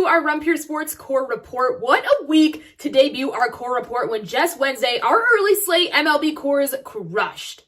to our Run Pure Sports Core Report. What a week to debut our Core Report when just Wednesday, our early slate MLB cores crushed.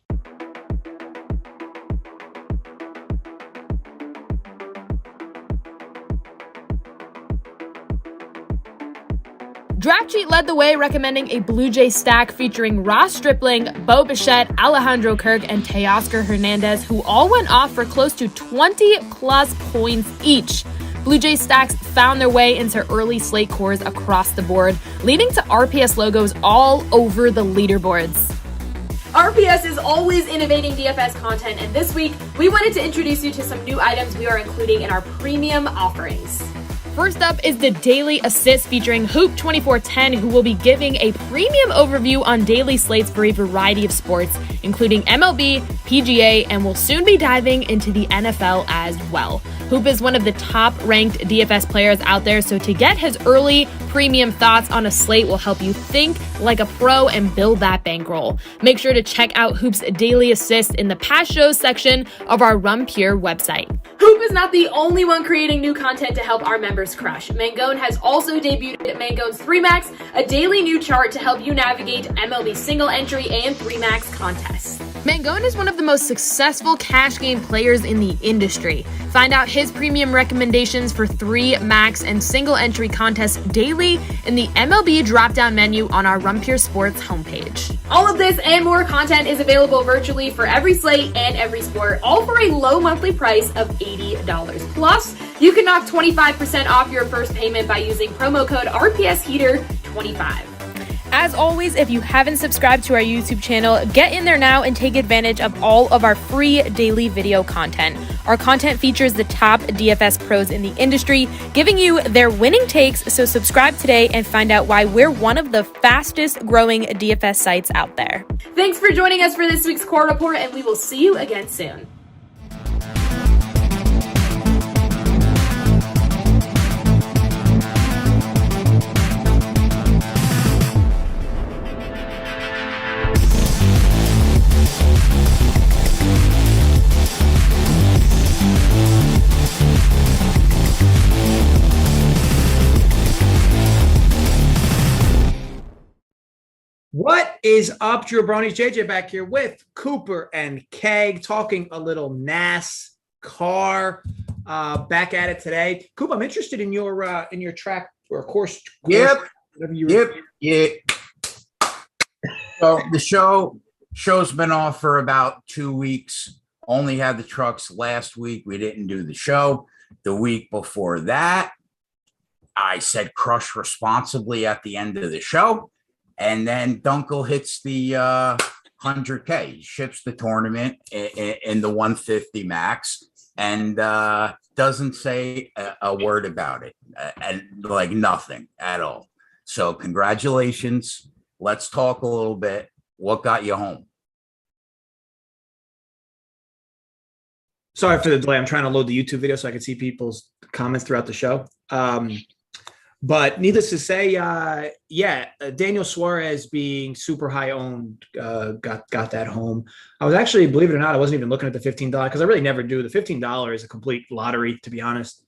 DraftKings led the way, recommending a Blue Jay stack featuring Ross Stripling, Bo Bichette, Alejandro Kirk, and Teoscar Hernandez, who all went off for close to 20-plus points each. Blue Jay stacks found their way into early slate cores across the board, leading to RPS logos all over the leaderboards. RPS is always innovating DFS content, and this week, we wanted to introduce you to some new items we are including in our premium offerings. First up is the Daily Assist featuring Hoop 2410, who will be giving a premium overview on daily slates for a variety of sports, including MLB, PGA, and will soon be diving into the NFL as well. Hoop is one of the top-ranked DFS players out there, so to get his early premium thoughts on a slate will help you think like a pro and build that bankroll. Make sure to check out Hoop's Daily Assist in the past shows section of our Run Pure website. Hoop is not the only one creating new content to help our members crush. Mangone has also debuted Mangone's 3Max, a daily new chart to help you navigate MLB single entry and 3Max contests. Mangone is one of the most successful cash game players in the industry. Find out his premium recommendations for 3Max and single entry contests daily in the MLB drop-down menu on our Run Pure Sports homepage. All of this and more content is available virtually for every slate and every sport, all for a low monthly price of $80. Plus, you can knock 25% off your first payment by using promo code RPSHeater25. As always, if you haven't subscribed to our YouTube channel, get in there now and take advantage of all of our free daily video content. Our content features the top DFS pros in the industry, giving you their winning takes, so subscribe today and find out why we're one of the fastest growing DFS sites out there. Thanks for joining us for this week's Core Report, and we will see you again soon. What is up, Drew Bronies? JJ back here with Cooper and Keg, talking a little NASCAR. Back at it today. Coop, I'm interested in your track or course. Yep. So the show's been off for about 2 weeks. Only had the trucks last week. We didn't do the show. The week before that, I said crush responsibly at the end of the show. And then Dunkel hits the 100K. He ships the tournament in the 150 max and doesn't say a word about it, and like nothing at all. So congratulations. Let's talk a little bit. What got you home? Sorry for the delay. I'm trying to load the YouTube video so I can see people's comments throughout the show. But needless to say, Daniel Suarez being super high owned got that home. I was actually, believe it or not, I wasn't even looking at the $15 because I really never do. The $15 is a complete lottery, to be honest.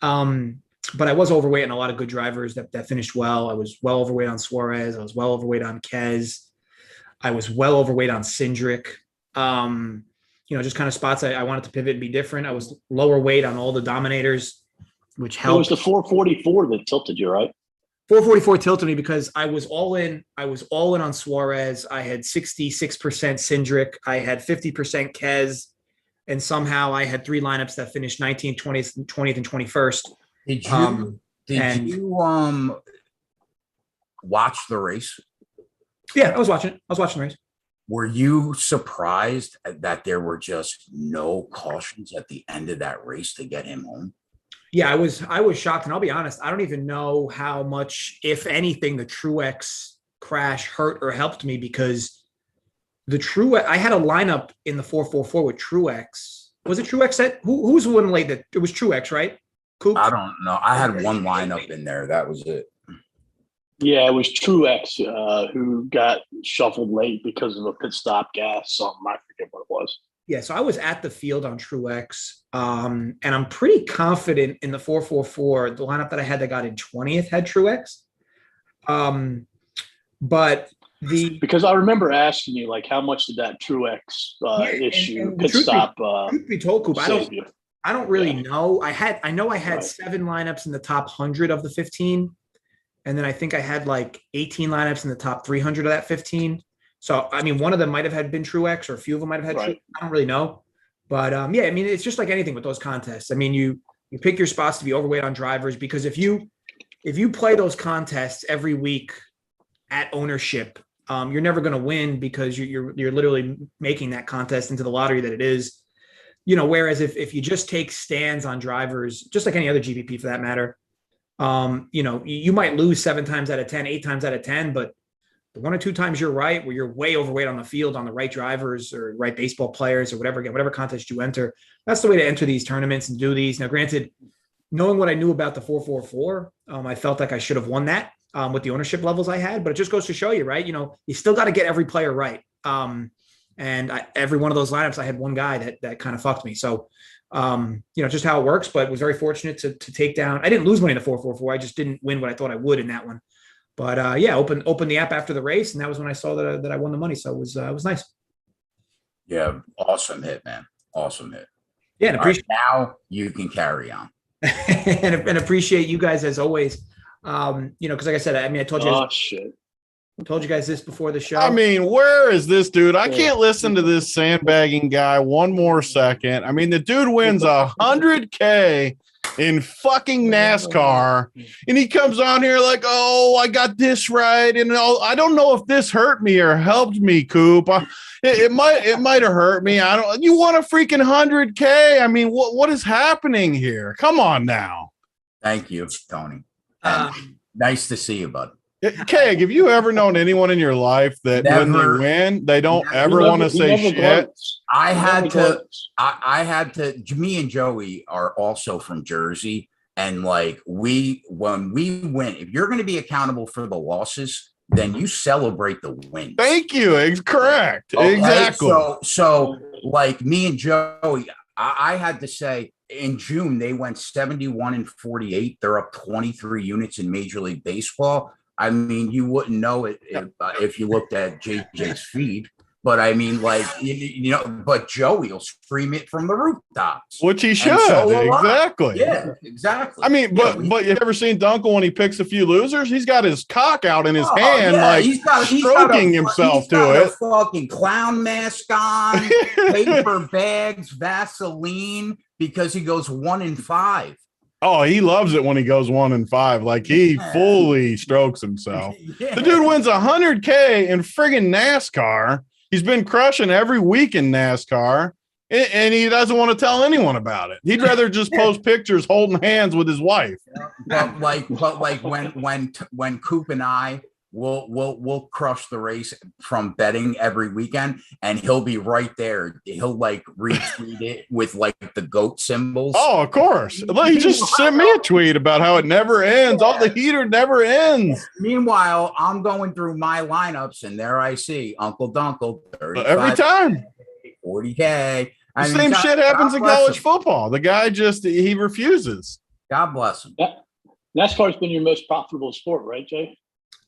But I was overweight on a lot of good drivers that finished well. I was well overweight on Suarez. I was well overweight on Kez. I was well overweight on Cindric. Just kind of spots I wanted to pivot and be different. I was lower weight on all the Dominators, which helped. It was the 444 that tilted you, right? 444 tilted me because I was all in. I was all in on Suarez. I had 66% Cindric. I had 50% Kez. And somehow I had three lineups that finished 19th, 20th, and 21st. Did you watch the race? Yeah, I was watching the race. Were you surprised that there were just no cautions at the end of that race to get him home? Yeah, I was shocked, and I'll be honest, I don't even know how much, if anything, the Truex crash hurt or helped me, because I had a lineup in the 444 with Truex. Was it Truex that who's the one late that it was Truex, right? Coop? I don't know. I had one lineup in there. That was it. Yeah, it was Truex who got shuffled late because of a pit stop gas, something. I forget what it was. So I was at the field on Truex, and I'm pretty confident in the 444. The lineup that I had that got in 20th had Truex. But because I remember asking you, like, how much did that Truex issue pit stop? Truth be told, Coop, I don't really know. I know I had Right. 7 lineups in the top 100 of the 15, and then I think I had like 18 lineups in the top 300 of that 15. So I mean, one of them might have been Truex, or a few of them might have had Right. Truex. I don't really know, but I mean, it's just like anything with those contests. I mean, you pick your spots to be overweight on drivers, because if you play those contests every week at ownership, you're never going to win, because you're literally making that contest into the lottery that it is. Whereas if you just take stands on drivers, just like any other GPP for that matter, you might lose 7 times out of 10, 8 times out of 10, but the 1 or 2 times you're right, where you're way overweight on the field on the right drivers or right baseball players or whatever contest you enter, that's the way to enter these tournaments and do these. Now, granted, knowing what I knew about the 444, I felt like I should have won that with the ownership levels I had, but it just goes to show you, right? You still got to get every player right. And every one of those lineups, I had one guy that kind of fucked me. So, just how it works, but was very fortunate to take down. I didn't lose money in the 444. I just didn't win what I thought I would in that one. But open the app after the race, and that was when I saw that I won the money. So it was nice. Yeah, awesome hit, man. Awesome hit. Yeah, and appreciate now you can carry on. and appreciate you guys as always. Because like I said, I mean, I told you. Told you guys this before the show. I mean, where is this dude? I can't listen to this sandbagging guy one more second. I mean, the dude wins 100K in fucking NASCAR, and he comes on here like, "Oh, I got this right," and I don't know if this hurt me or helped me, Coop. It might have hurt me. I don't. You won a freaking 100K. I mean, what is happening here? Come on now. Thank you, Tony. Nice to see you, bud. Keg, have you ever known anyone in your life that when they win, they don't ever want to say shit? I had to, me and Joey are also from Jersey. And like when we win, if you're going to be accountable for the losses, then you celebrate the win. Thank you. Correct. Okay? Exactly. So like me and Joey, I had to say, in June, they went 71-48. They're up 23 units in Major League Baseball. I mean, you wouldn't know it if you looked at JJ's feed, but I mean, like, but Joey will scream it from the rooftops. Which he should. Exactly. Yeah, exactly. I mean, but you ever seen Dunkel when he picks a few losers? He's got his cock out in his hand, like stroking himself to it. Fucking clown mask on, paper bags, Vaseline, because he goes 1-5. Oh, he loves it when he goes 1-5. Like he fully strokes himself. Yeah. The dude wins 100K in friggin' NASCAR. He's been crushing every week in NASCAR, and he doesn't want to tell anyone about it. He'd rather just post pictures holding hands with his wife. But when Coop and I we'll crush the race from betting every weekend, and he'll be right there. He'll like retweet it with like the goat symbols. Oh, of course. He just sent me a tweet about how it never ends. All the heater never ends. Meanwhile, I'm going through my lineups, and there I see Uncle Dunkle every time 40K. The same shit happens in college football. The guy he refuses. God bless him. NASCAR's been your most profitable sport, right, Jay?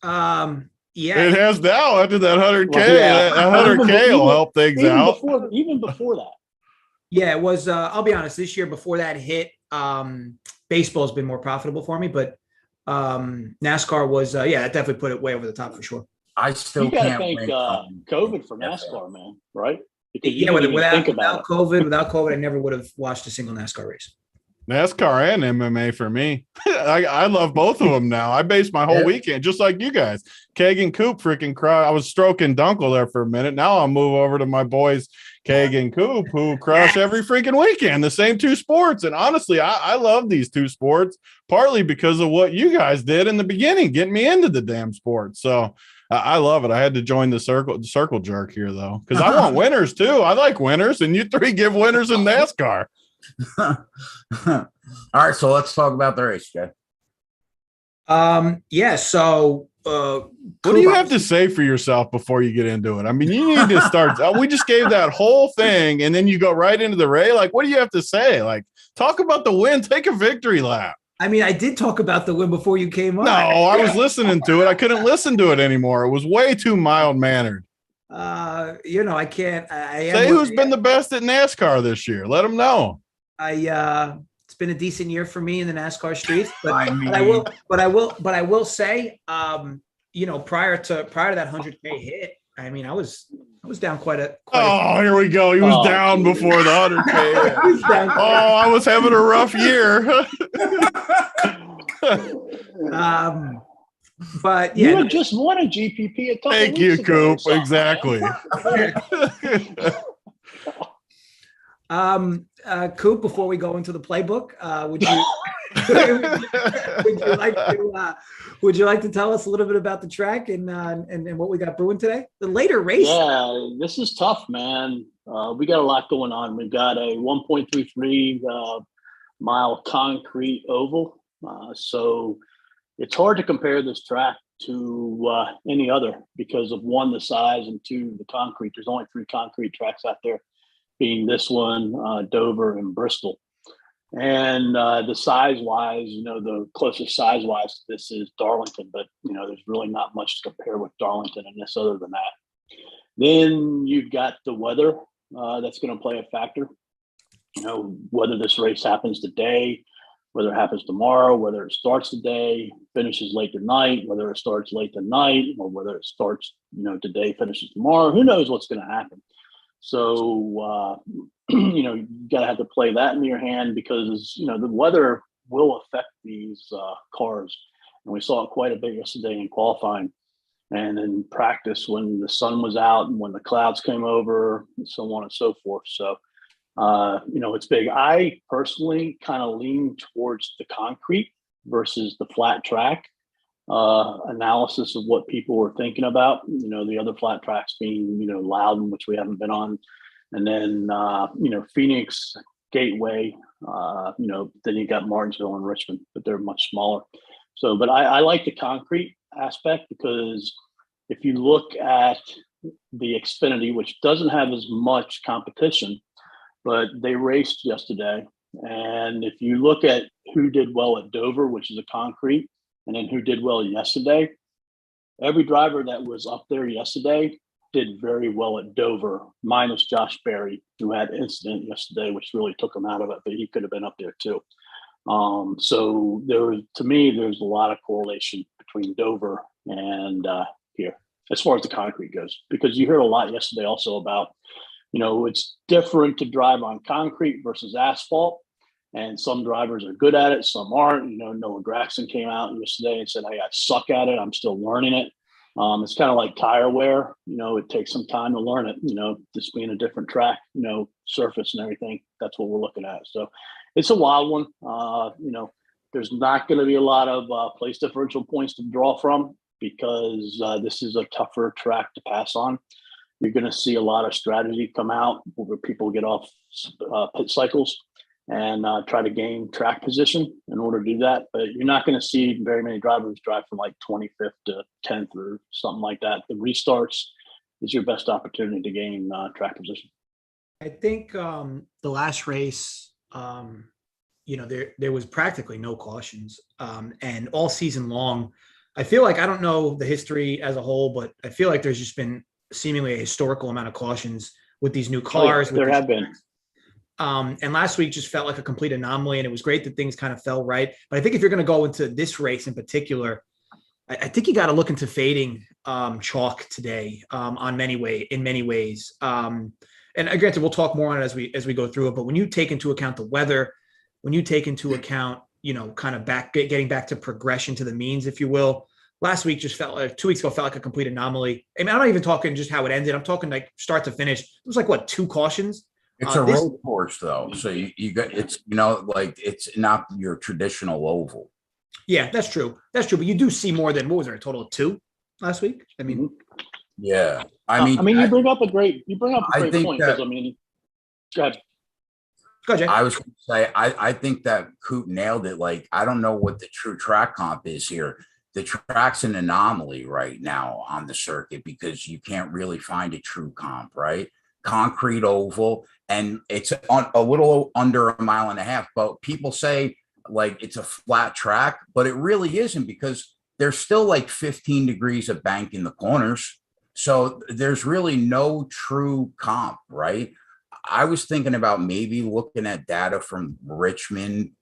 Yeah, it has now after that 100K. That 100K will help things out. Even before that. Yeah, it was. I'll be honest. This year, before that hit, baseball's been more profitable for me, but NASCAR was. It definitely put it way over the top for sure. I still can't thank COVID for NASCAR, man. Right? Without COVID, I never would have watched a single NASCAR race. NASCAR and MMA for me. I love both of them now. I base my whole weekend just like you guys. Keg and Coop freaking cry. I was stroking Dunkel there for a minute. Now I'll move over to my boys Keg and Coop, who crush every freaking weekend. The same 2 sports. And honestly, I love these 2 sports, partly because of what you guys did in the beginning, getting me into the damn sport. So I love it. I had to join the circle jerk here though, because I want winners too. I like winners, and you 3 give winners in NASCAR. All right, so let's talk about the race, Jay. So What do you have to say for yourself before you get into it? I mean, you need to start. We just gave that whole thing, and then you go right into the Ray. Like, what do you have to say? Like, talk about the win. Take a victory lap. I mean, I did talk about the win before you came on. No, I was listening to it. I couldn't listen to it anymore. It was way too mild-mannered. I can't. Say who's been the best at NASCAR this year. Let them know. It's been a decent year for me in the NASCAR streets, but I mean, but I will say, prior to that 100K hit, I mean, I was down quite a. Here we go. He was down before the 100K. I was down I was having a rough year. But you had just won a GPP a couple Thank you, weeks ago, Coop. Exactly. Coop, before we go into the playbook, would you like to tell us a little bit about the track and what we got brewing today? The later race. Yeah, this is tough, man. We got a lot going on. We've got a 1.33 mile concrete oval. So it's hard to compare this track to any other because of one, the size, and two, the concrete. There's only 3 concrete tracks out there, being this one, Dover, and Bristol. And the size-wise, the closest size-wise to this is Darlington, but, there's really not much to compare with Darlington and this other than that. Then you've got the weather that's going to play a factor. Whether this race happens today, whether it happens tomorrow, whether it starts today, finishes late tonight, whether it starts late tonight, or whether it starts, today, finishes tomorrow. Who knows what's going to happen? So, you got to have to play that in your hand because, the weather will affect these cars. And we saw it quite a bit yesterday in qualifying and in practice when the sun was out and when the clouds came over and so on and so forth. So, it's big. I personally kind of lean towards the concrete versus the flat track analysis of what people were thinking about, the other flat tracks being, Loudon, which we haven't been on. And then, Phoenix, Gateway, then you got Martinsville and Richmond, but they're much smaller. So, but I like the concrete aspect because if you look at the Xfinity, which doesn't have as much competition, but they raced yesterday. And if you look at who did well at Dover, which is a concrete, and then who did well yesterday, every driver that was up there yesterday did very well at Dover, minus Josh Berry, who had an incident yesterday, which really took him out of it, but he could have been up there too. So to me, there's a lot of correlation between Dover and here, as far as the concrete goes, because you heard a lot yesterday also about, it's different to drive on concrete versus asphalt. And some drivers are good at it, some aren't. Noah Gragson came out yesterday and said, "Hey, I suck at it. I'm still learning it." It's kind of like tire wear. It takes some time to learn it. This being a different track, surface and everything. That's what we're looking at. So it's a wild one. There's not going to be a lot of place differential points to draw from because this is a tougher track to pass on. You're going to see a lot of strategy come out where people get off pit cycles and try to gain track position in order to do that. But you're not going to see very many drivers drive from like 25th to 10th or something like that. The restarts is your best opportunity to gain track position. I think the last race, there was practically no cautions. And all season long, I feel like, I don't know the history as a whole, but I feel like there's just been seemingly a historical amount of cautions with these new cars. There have been. And last week just felt like a complete anomaly, and it was great that things kind of fell right. But I think if you're going to go into this race in particular, I think you got to look into fading chalk today in many ways. And granted, we'll talk more on it as we go through it. But when you take into account the weather, when you take into account, kind of getting back to progression to the means, if you will, last week just felt like 2 weeks ago felt like a complete anomaly. I mean, I'm not even talking just how it ended. I'm talking like start to finish. It was like 2 cautions. It's a road course though. So you got, it's, it's not your traditional oval. Yeah, that's true. But you do see more than, what was there, a total of 2 last week? I mean, yeah. You bring up a great point. Because go ahead. Go, Jay. I was going to say, I think that Coop nailed it. Like, I don't know what the true track comp is here. the track's an anomaly right now on the circuit because you can't really find a true comp, right? Concrete oval, and it's on a little under a mile and a half, but people say like it's a flat track, but it really isn't because there's still like 15 degrees of bank in the corners. So there's really no true comp, right? I was thinking about maybe looking at data from Richmond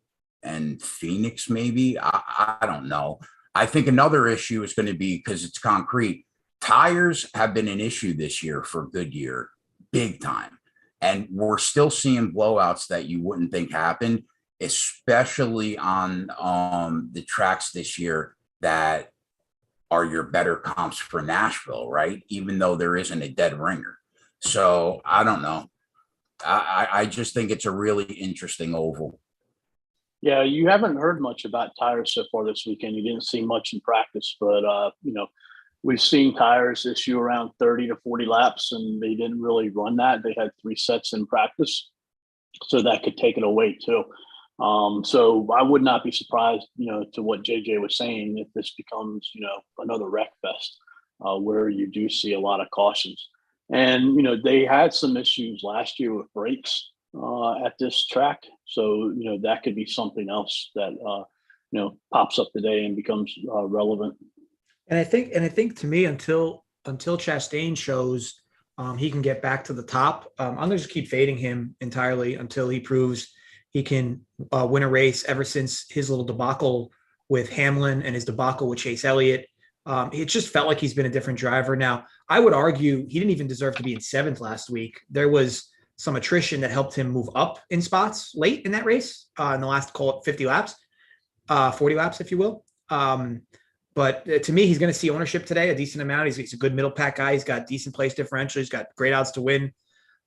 and Phoenix, maybe. I don't know. I think another issue is going to be because it's concrete. Tires have been an issue this year for Goodyear, big time. And we're still seeing blowouts that you wouldn't think happen, especially on the tracks this year that are your better comps for Nashville, right? Even though there isn't a dead ringer. So I don't know. I just think it's a really interesting oval. Yeah, you haven't heard much about tires so far this weekend. You didn't see much in practice, but we've seen tires issue around 30 to 40 laps, and they didn't really run that. They had 3 sets in practice, so that could take it away too. So I would not be surprised, to what JJ was saying, if this becomes, another wreck fest where you do see a lot of cautions. And, they had some issues last year with brakes at this track. So, that could be something else that, pops up today and becomes relevant. And I think to me, until Chastain shows he can get back to the top, I'm going to just keep fading him entirely until he proves he can win a race. Ever since his little debacle with Hamlin and his debacle with Chase Elliott, it just felt like he's been a different driver. Now, I would argue he didn't even deserve to be in 7th last week. There was some attrition that helped him move up in spots late in that race in the last, call it 50 laps, 40 laps, if you will. But to me, he's going to see ownership today, a decent amount. He's a good middle pack guy. He's got decent place differential. He's got great odds to win.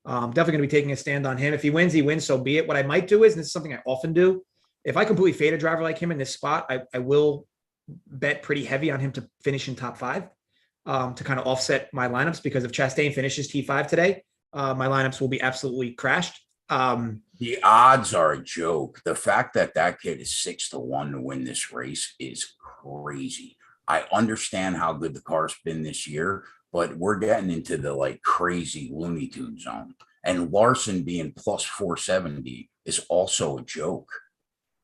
Definitely going to be taking a stand on him. If he wins, he wins, so be it. What I might do is, and this is something I often do, if I completely fade a driver like him in this spot, I will bet pretty heavy on him to finish in top 5 to kind of offset my lineups, because if Chastain finishes T5 today, my lineups will be absolutely crashed. The odds are a joke. The fact that kid is 6-1 to win this race is crazy. I understand how good the car's been this year, but we're getting into the like crazy Looney Tunes zone. And Larson being plus 470 is also a joke.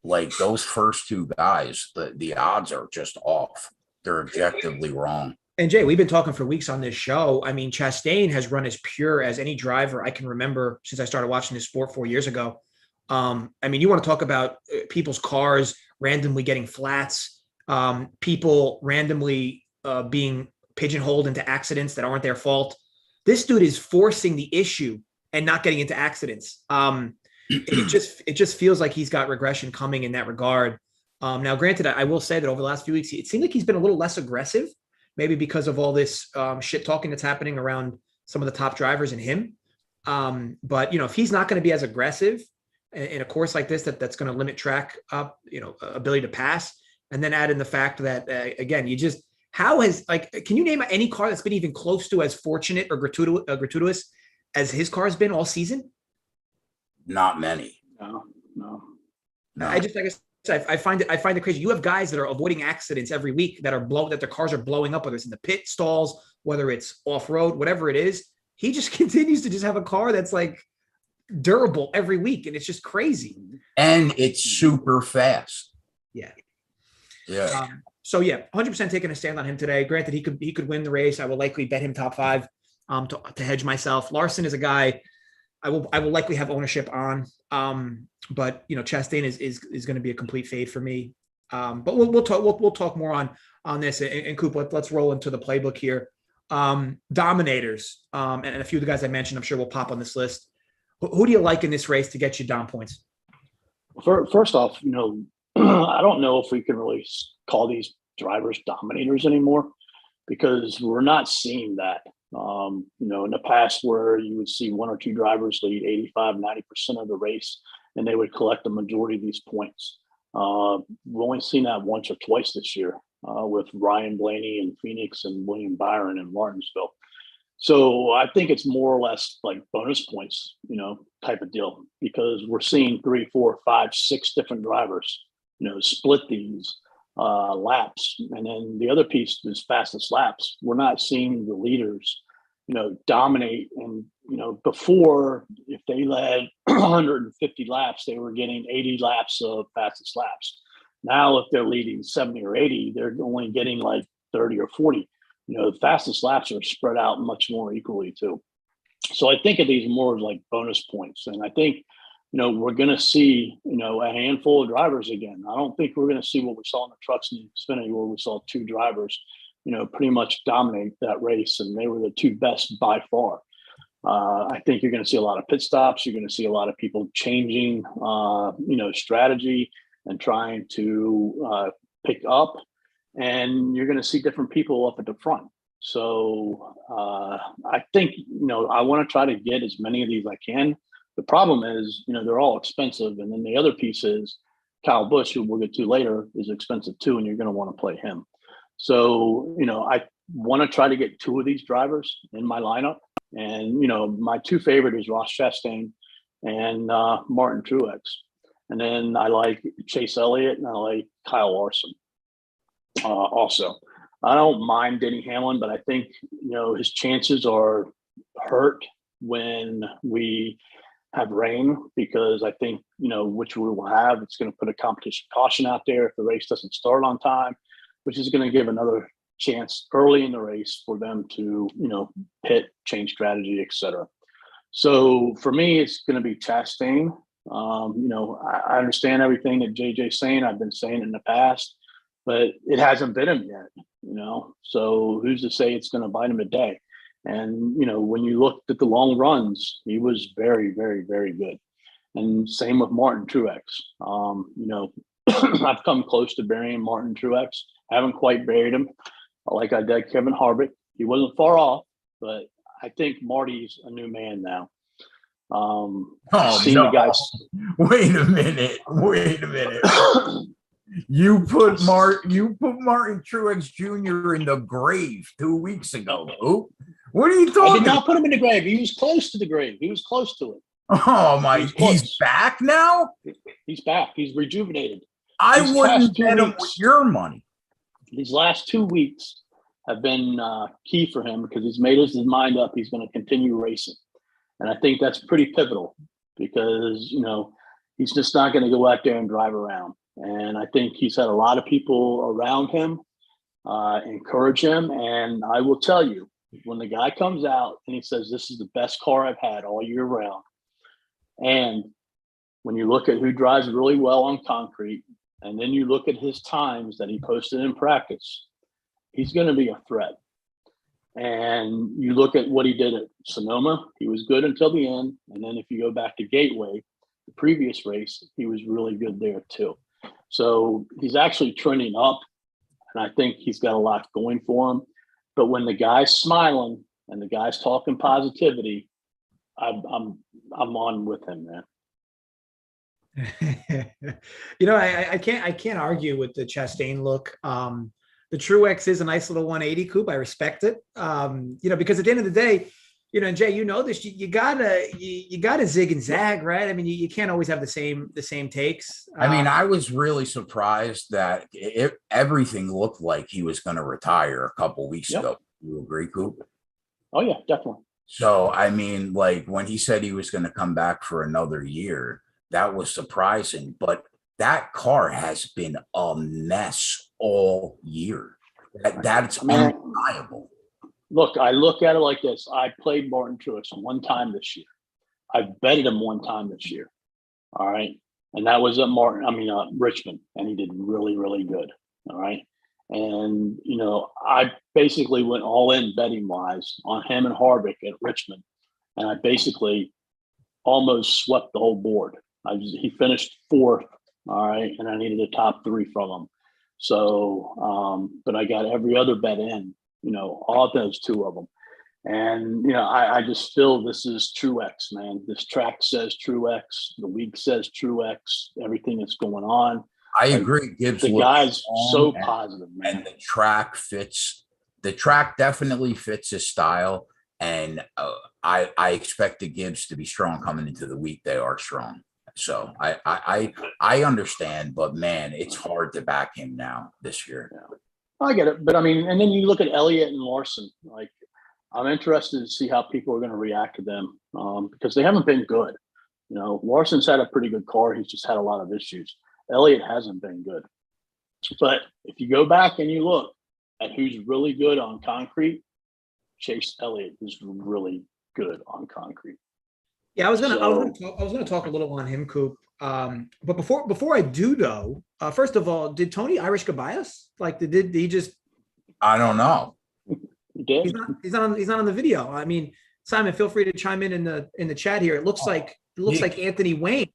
Like those first 2 guys, the odds are just off. They're objectively wrong. And Jay, we've been talking for weeks on this show. I mean, Chastain has run as pure as any driver I can remember since I started watching this sport 4 years ago. I mean, you want to talk about people's cars randomly getting flats, people randomly being pigeonholed into accidents that aren't their fault. This dude is forcing the issue and not getting into accidents. It just feels like he's got regression coming in that regard. Now, granted, I will say that over the last few weeks, it seemed like he's been a little less aggressive, maybe because of all this shit talking that's happening around some of the top drivers and him. But if he's not going to be as aggressive in a course like this, that's going to limit track up, ability to pass, and then add in the fact that again, can you name any car that's been even close to as fortunate or gratuitous as his car has been all season? Not many. No. I find it crazy. You have guys that are avoiding accidents every week that their cars are blowing up, whether it's in the pit stalls, whether it's off-road, whatever it is. He just continues to just have a car that's like durable every week. And it's just crazy. And it's super fast. Yeah. Yeah. So yeah, 100% taking a stand on him today. Granted, he could win the race. I will likely bet him top 5 to hedge myself. Larson is a guy I will likely have ownership on. But Chastain is going to be a complete fade for me. But we'll talk more on this. And Coop, let's roll into the playbook here. Dominators and a few of the guys I mentioned, I'm sure will pop on this list. Who do you like in this race to get you Dom points? First off, I don't know if we can really call these drivers dominators anymore, because we're not seeing that. In the past, where you would see 1 or 2 drivers lead 85, 90% of the race, and they would collect the majority of these points. We've only seen that once or twice this year with Ryan Blaney in Phoenix and William Byron in Martinsville. So I think it's more or less like bonus points, type of deal, because we're seeing 3, 4, 5, 6 different drivers, split these laps. And then the other piece is fastest laps. We're not seeing the leaders, dominate. And, before, if they led 150 laps, they were getting 80 laps of fastest laps. Now, if they're leading 70 or 80, they're only getting like 30 or 40. The fastest laps are spread out much more equally too. So I think of these more like bonus points. And I think, we're going to see, a handful of drivers again. I don't think we're going to see what we saw in the trucks and Xfinity, where we saw two drivers, pretty much dominate that race. And they were the two best by far. I think you're going to see a lot of pit stops. You're going to see a lot of people changing, strategy and trying to pick up. And you're going to see different people up at the front. So I think, I want to try to get as many of these as I can. The problem is, they're all expensive. And then the other piece is Kyle Busch, who we'll get to later, is expensive too, and you're going to want to play him. So, I want to try to get two of these drivers in my lineup. And, my two favorite is Ross Chastain and Martin Truex. And then I like Chase Elliott and I like Kyle Larson also. I don't mind Denny Hamlin, but I think, his chances are hurt when we have rain, because I think, which we will have, it's going to put a competition caution out there if the race doesn't start on time, which is going to give another chance early in the race for them to, pit, change strategy, etc. So for me, it's going to be Chastain. I understand everything that JJ's saying. I've been saying it in the past, but it hasn't bit him yet, so who's to say it's going to bite him today? And, when you looked at the long runs, he was very, very, very good. And same with Martin Truex. I've come close to burying Martin Truex. Haven't quite buried him like I did Kevin Harvick. He wasn't far off, but I think Marty's a new man now. The guys. Wait a minute. You put Martin Truex Jr. in the grave 2 weeks ago. Who? What are you talking about? I did not put him in the grave. He was close to the grave. He was close to it. Oh my! He's back now. He's back. He's rejuvenated. I wouldn't bet him with your money. These last 2 weeks have been key for him, because he's made his mind up. He's going to continue racing. And I think that's pretty pivotal, because, he's just not going to go out there and drive around. And I think he's had a lot of people around him encourage him. And I will tell you, when the guy comes out and he says, this is the best car I've had all year round, and when you look at who drives really well on concrete, and then you look at his times that he posted in practice, he's going to be a threat. And you look at what he did at Sonoma, he was good until the end. And then if you go back to Gateway, the previous race, he was really good there too. So he's actually trending up, and I think he's got a lot going for him. But when the guy's smiling and the guy's talking positivity, I'm on with him, man. I can't argue with the Chastain look. The Truex is a nice little 180 coupe. I respect it. Because at the end of the day, and Jay, this, you gotta zig and zag, right? I mean, you can't always have the same takes. I was really surprised that everything looked like he was going to retire a couple weeks ago. You agree, Coop? Oh yeah, definitely. So, when he said he was going to come back for another year, that was surprising. But that car has been a mess all year. That's undeniable. Look, I look at it like this. I played Martin Truex one time this year. I betted him one time this year. All right. And that was at Richmond. And he did really, really good. All right. And, I basically went all in betting wise on him and Harvick at Richmond. And I basically almost swept the whole board. He finished fourth. All right. And I needed a top three from him. So, but I got every other bet in, all of those two of them. And, I just feel this is Truex, man. This track says Truex. The week says Truex. Everything that's going on. I agree. Gibbs, the guy's so positive, man. And the track fits. The track definitely fits his style. And I expect the Gibbs to be strong coming into the week. They are strong. So I understand, but man, it's hard to back him now this year. Yeah. I get it, but I mean, and then you look at Elliott and Larson. Like, I'm interested to see how people are going to react to them because they haven't been good. You know, Larson's had a pretty good car. He's just had a lot of issues. Elliott hasn't been good. But if you go back and you look at who's really good on concrete, Chase Elliott is really good on concrete. Yeah, I was gonna talk a little on him, Coop. But before I do though, first of all, did Tony Irish goodbye us? Like, did he just? I don't know. He did. He's not on the video. I mean, Simon, feel free to chime in the chat here. It looks like Anthony Wayne.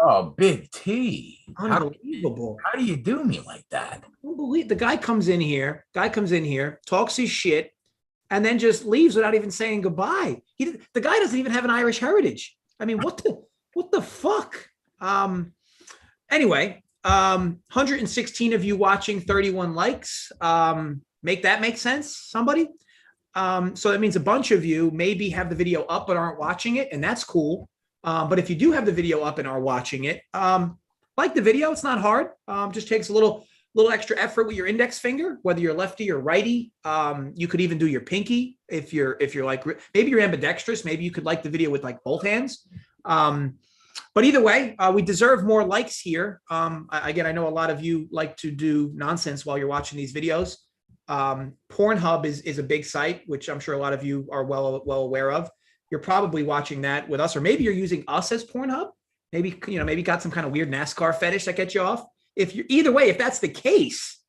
Oh, Big T. Unbelievable. How do you do me like that? The guy comes in here, talks his shit, and then just leaves without even saying goodbye. The guy doesn't even have an Irish heritage. I mean, what the fuck? Anyway, 116 of you watching, 31 likes. Make that make sense, somebody? So that means a bunch of you maybe have the video up but aren't watching it, and that's cool. But if you do have the video up and are watching it, like the video, it's not hard. Just takes a little extra effort with your index finger, whether you're lefty or righty. You could even do your pinky if you're like, maybe you're ambidextrous. Maybe you could like the video with like both hands. But either way, we deserve more likes here. Again, I know a lot of you like to do nonsense while you're watching these videos. Pornhub is a big site, which I'm sure a lot of you are well aware of. You're probably watching that with us, or maybe you're using us as Pornhub. Maybe got some kind of weird NASCAR fetish that gets you off. Either way, if that's the case,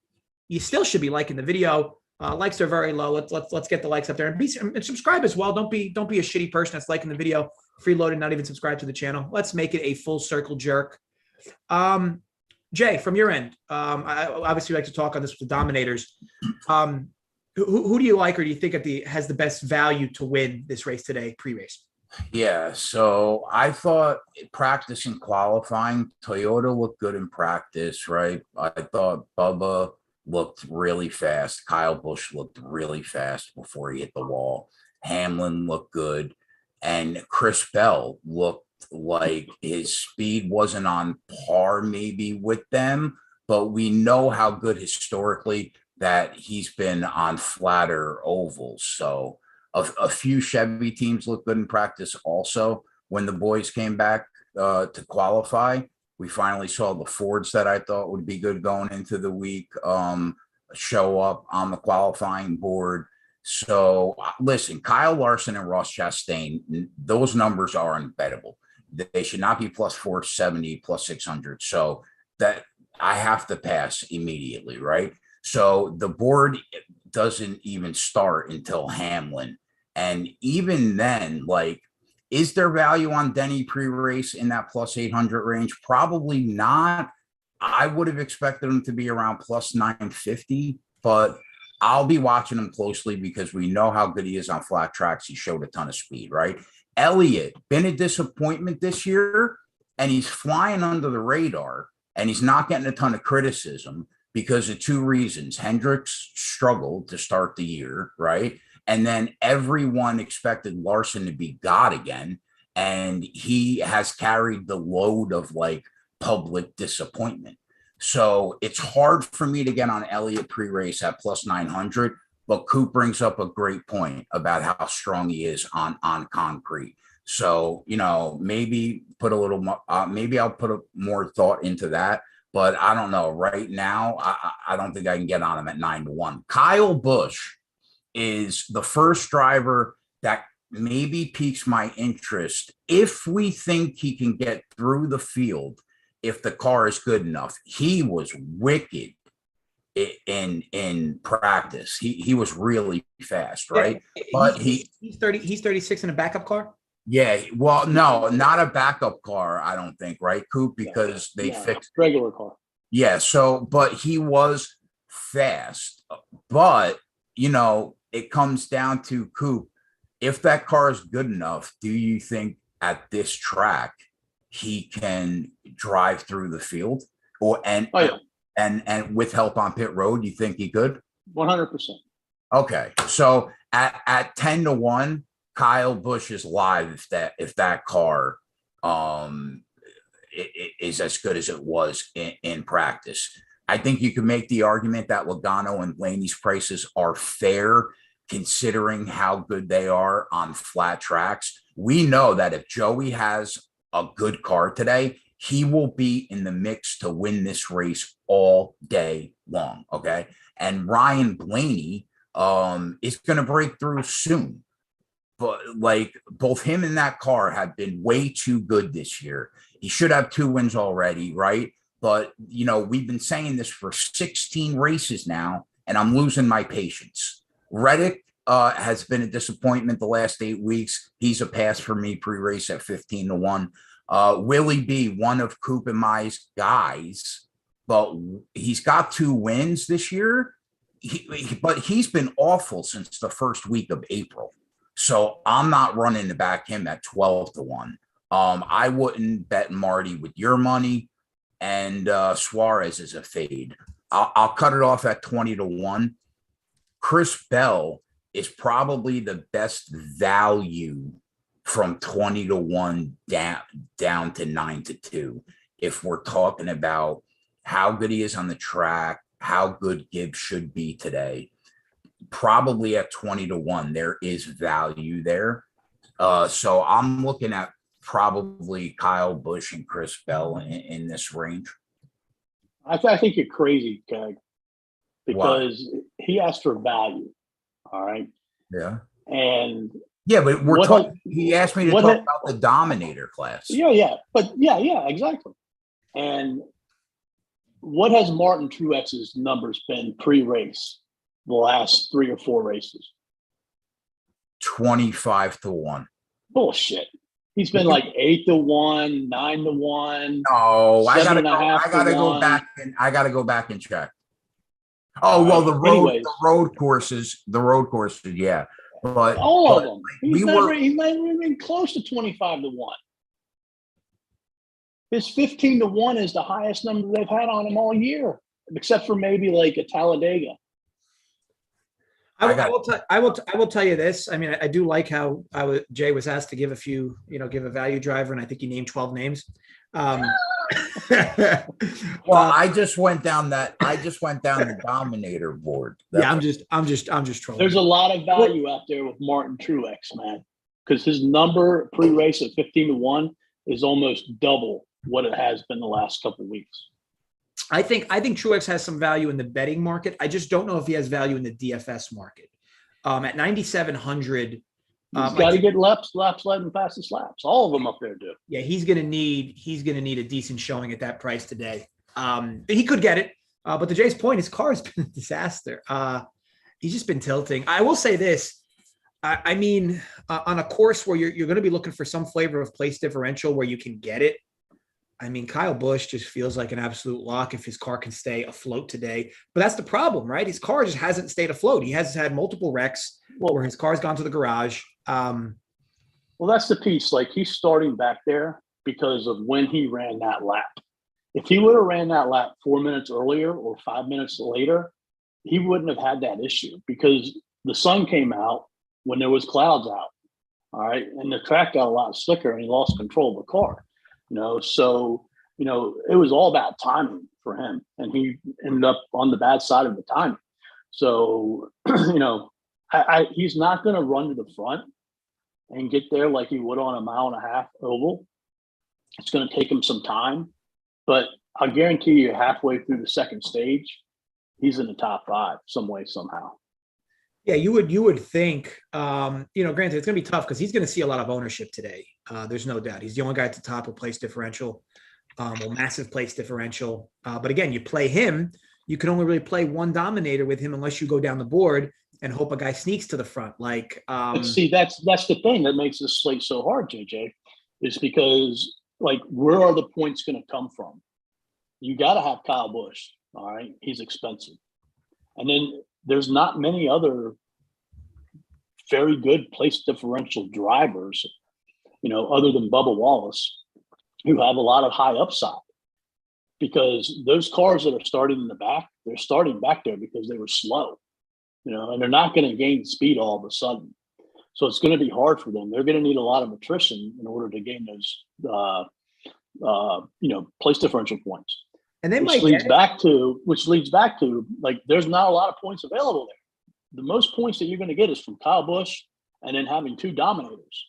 you still should be liking the video. Likes are very low. Let's get the likes up there and subscribe as well. Don't be a shitty person that's liking the video, freeloaded, not even subscribe to the channel. Let's make it a full circle jerk. Jay, from your end, I obviously like to talk on this with the Dominators. Who do you like, or do you think has the best value to win this race today, pre-race? Yeah, so I thought practice and qualifying, Toyota looked good in practice, right? I thought Bubba looked really fast. Kyle Busch looked really fast before he hit the wall. Hamlin looked good. And Chris Bell looked like his speed wasn't on par maybe with them, but we know how good historically that he's been on flatter ovals. So a few Chevy teams look good in practice also. When the boys came back to qualify, we finally saw the Fords that I thought would be good going into the week show up on the qualifying board. So listen, Kyle Larson and Ross Chastain, those numbers are unbettable. They should not be plus 470, plus 600. So that I have to pass immediately, right? So the board doesn't even start until Hamlin. And even then, like, is there value on Denny pre-race in that plus 800 range? Probably not. I would have expected him to be around plus 950, but I'll be watching him closely because we know how good he is on flat tracks. He showed a ton of speed, right? Elliott, been a disappointment this year, and he's flying under the radar, and he's not getting a ton of criticism because of two reasons. Hendricks struggled to start the year, right? And then everyone expected Larson to be God again, and he has carried the load of like public disappointment. So it's hard for me to get on Elliott pre-race at plus 900, but Coop brings up a great point about how strong he is on concrete. So, maybe put a little more, maybe I'll put more thought into that, but I don't know. Right now, I don't think I can get on him at 9-1. Kyle Busch is the first driver that maybe piques my interest if we think he can get through the field. If the car is good enough. He was wicked in practice. He was really fast, right? Yeah, but he's 36 in a backup car. Yeah, well, no, not a backup car, I don't think, right, Coop? Because they fixed regular car. Yeah, so but he was fast. But it comes down to Coop. If that car is good enough, do you think at this track he can drive through the field and with help on pit road? You think he could? 100%. Okay. So at 10-1, Kyle Busch is live if that car is as good as it was in practice. I think you can make the argument that Logano and Blaney's prices are fair considering how good they are on flat tracks. We know that if Joey has a good car today, he will be in the mix to win this race all day long. Okay. And Ryan Blaney is going to break through soon. But like both him and that car have been way too good this year. He should have 2 wins already, right? But, you know, we've been saying this for 16 races now, and I'm losing my patience. Reddick has been a disappointment the last 8 weeks. He's a pass for me pre-race at 15-1. Willie B, one of Coop and my guys, but he's got 2 wins this year. But he's been awful since the first week of April. So I'm not running to back him at 12-1. I wouldn't bet Marty with your money, and Suarez is a fade. I'll cut it off at 20-1. Chris Bell is probably the best value from 20-1 down to 9-2. If we're talking about how good he is on the track, how good Gibbs should be today. Probably at 20-1, there is value there. So I'm looking at probably Kyle Busch and Chris Bell in this range. I think you're crazy, Keg, because he asked for value. All right. Yeah. And yeah, but we're talking. He asked me to talk about the Dominator class. Yeah. But yeah, exactly. And what has Martin Truex's numbers been pre-race? The last 3 or 4 races, 25-1. Bullshit. He's been like 8-1, 9-1. No, I gotta go back and go back and check. Oh well, the road courses, yeah. But all of them. He's never even been close to 25-1. His 15-1 is the highest number they've had on him all year, except for maybe like a Talladega. I will tell you this. I mean, I do like how Jay was asked to give give a value driver, and I think he named 12 names. Well, I just went down the Dominator board. I'm just trolling. There's a lot of value out there with Martin Truex, man, because his number pre-race at 15-1 is almost double what it has been the last couple of weeks. I think Truex has some value in the betting market. I just don't know if he has value in the DFS market. At 9,700, he's got to get laps, led, and fastest laps. All of them up there do. Yeah, he's gonna need a decent showing at that price today. He could get it, but to Jay's point, his car has been a disaster. He's just been tilting. I will say this. I mean, on a course where you're going to be looking for some flavor of place differential where you can get it. I mean, Kyle Busch just feels like an absolute lock if his car can stay afloat today. But that's the problem, right? His car just hasn't stayed afloat. He has had multiple wrecks where his car's gone to the garage. Well, that's the piece. Like, he's starting back there because of when he ran that lap. If he would have ran that lap 4 minutes earlier or 5 minutes later, he wouldn't have had that issue because the sun came out when there was clouds out. All right. And the track got a lot slicker and he lost control of the car. So, it was all about timing for him, and he ended up on the bad side of the timing. So, he's not going to run to the front and get there like he would on a 1.5 mile oval. It's going to take him some time, but I'll guarantee you halfway through the second stage, he's in the top 5 some way, somehow. Yeah, you would think, granted, it's going to be tough because he's going to see a lot of ownership today. There's no doubt. He's the only guy at the top with place differential, massive place differential. But again, you play him, you can only really play one Dominator with him unless you go down the board and hope a guy sneaks to the front. But see, that's the thing that makes this slate so hard, JJ, is because where are the points going to come from? You got to have Kyle Busch. All right, he's expensive, and then there's not many other very good place differential drivers, other than Bubba Wallace, who have a lot of high upside, because those cars that are starting in the back, they're starting back there because they were slow, and they're not going to gain speed all of a sudden. So it's going to be hard for them. They're going to need a lot of attrition in order to gain those, place differential points. And they which leads back to like there's not a lot of points available there. The most points that you're going to get is from Kyle Busch and then having 2 Dominators.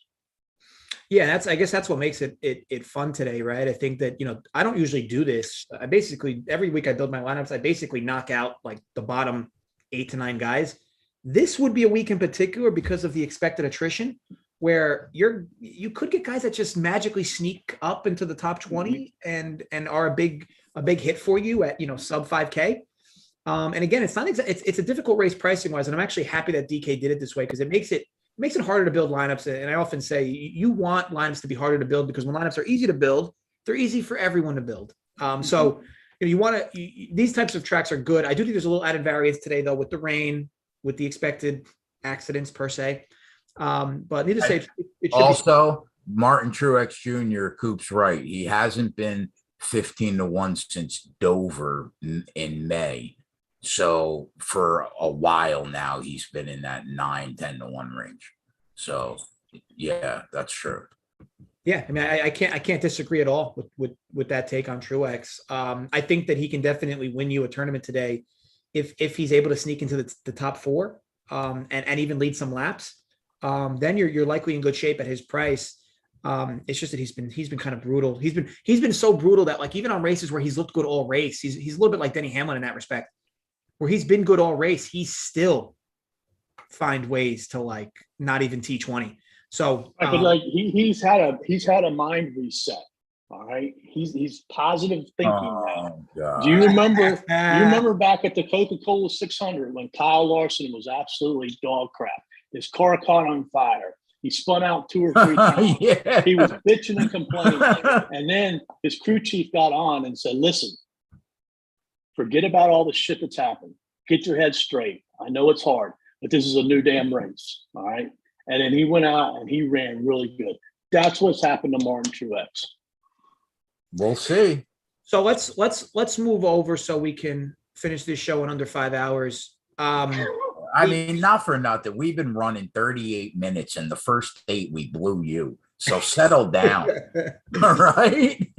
Yeah, I guess that's what makes it fun today, right? I think that, I don't usually do this. I basically, every week I build my lineups, I basically knock out like the bottom 8 to 9 guys. This would be a week in particular because of the expected attrition where you could get guys that just magically sneak up into the top 20 and are a big hit for you at, sub 5K. And again, it's a difficult race pricing wise. And I'm actually happy that DK did it this way because it makes it harder to build lineups. And I often say you want lineups to be harder to build because when lineups are easy to build, they're easy for everyone to build. So these types of tracks are good. I do think there's a little added variance today though, with the rain, with the expected accidents per se. But needless to say, it should also Martin Truex Jr. Coop's right. He hasn't been 15-1 since Dover in May. So for a while now, he's been in that 9-10-1 range. So yeah, that's true. Yeah, I mean, I can't disagree at all with that take on Truex. I think that he can definitely win you a tournament today if he's able to sneak into the top 4 and even lead some laps. Then you're likely in good shape at his price. It's just that he's been kind of brutal. He's been so brutal that like even on races where he's looked good all race, he's a little bit like Denny Hamlin in that respect, where he's been good all race, he's still find ways to like not even T20. So but like he's had a mind reset. All right, he's positive thinking now. God. Do you remember back at the Coca-Cola 600 when Kyle Larson was absolutely dog crap? His car caught on fire. He spun out 2 or 3 times. Yeah. He was bitching and complaining. And then his crew chief got on and said, listen, forget about all the shit that's happened. Get your head straight. I know it's hard, but this is a new damn race. All right. And then he went out and he ran really good. That's what's happened to Martin Truex. We'll see. So let's move over so we can finish this show in under 5 hours. I mean, not for nothing. We've been running 38 minutes, and the first 8 we blew you. So settle down. All right.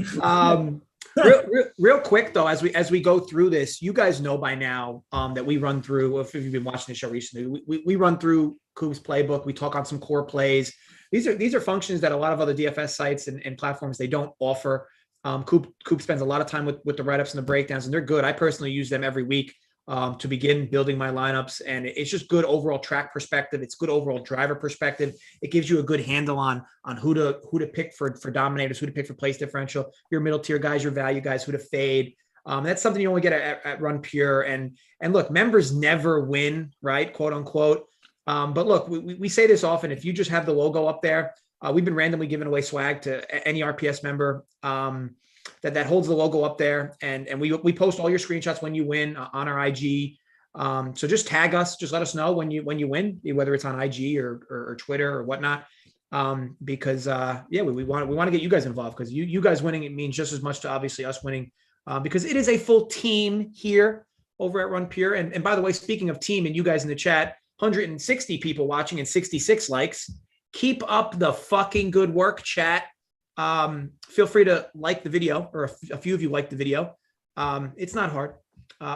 Real quick though, as we go through this, you guys know by now that we run through. If you've been watching the show recently, we run through Coop's playbook. We talk on some core plays. These are functions that a lot of other DFS sites and platforms they don't offer. Coop spends a lot of time with the write-ups and the breakdowns, and they're good. I personally use them every week to begin building my lineups, and it's just good overall track perspective. It's good overall driver perspective. It gives you a good handle on who to pick for Dominators, who to pick for place differential, your middle tier guys, your value guys, who to fade. That's something you only get at Run Pure. And look, members never win, right? Quote unquote. But look, we say this often. If you just have the logo up there, we've been randomly giving away swag to any RPS member that holds the logo up there. And we post all your screenshots when you win on our IG. So just tag us, just let us know when you win, whether it's on IG or Twitter or whatnot. Because we want to get you guys involved, because you guys winning, it means just as much to obviously us winning, because it is a full team here over at Run Pure. And by the way, speaking of team and you guys in the chat, 160 people watching and 66 likes. Keep up the fucking good work, chat. Feel free to like the video, or a few of you like the video. It's not hard.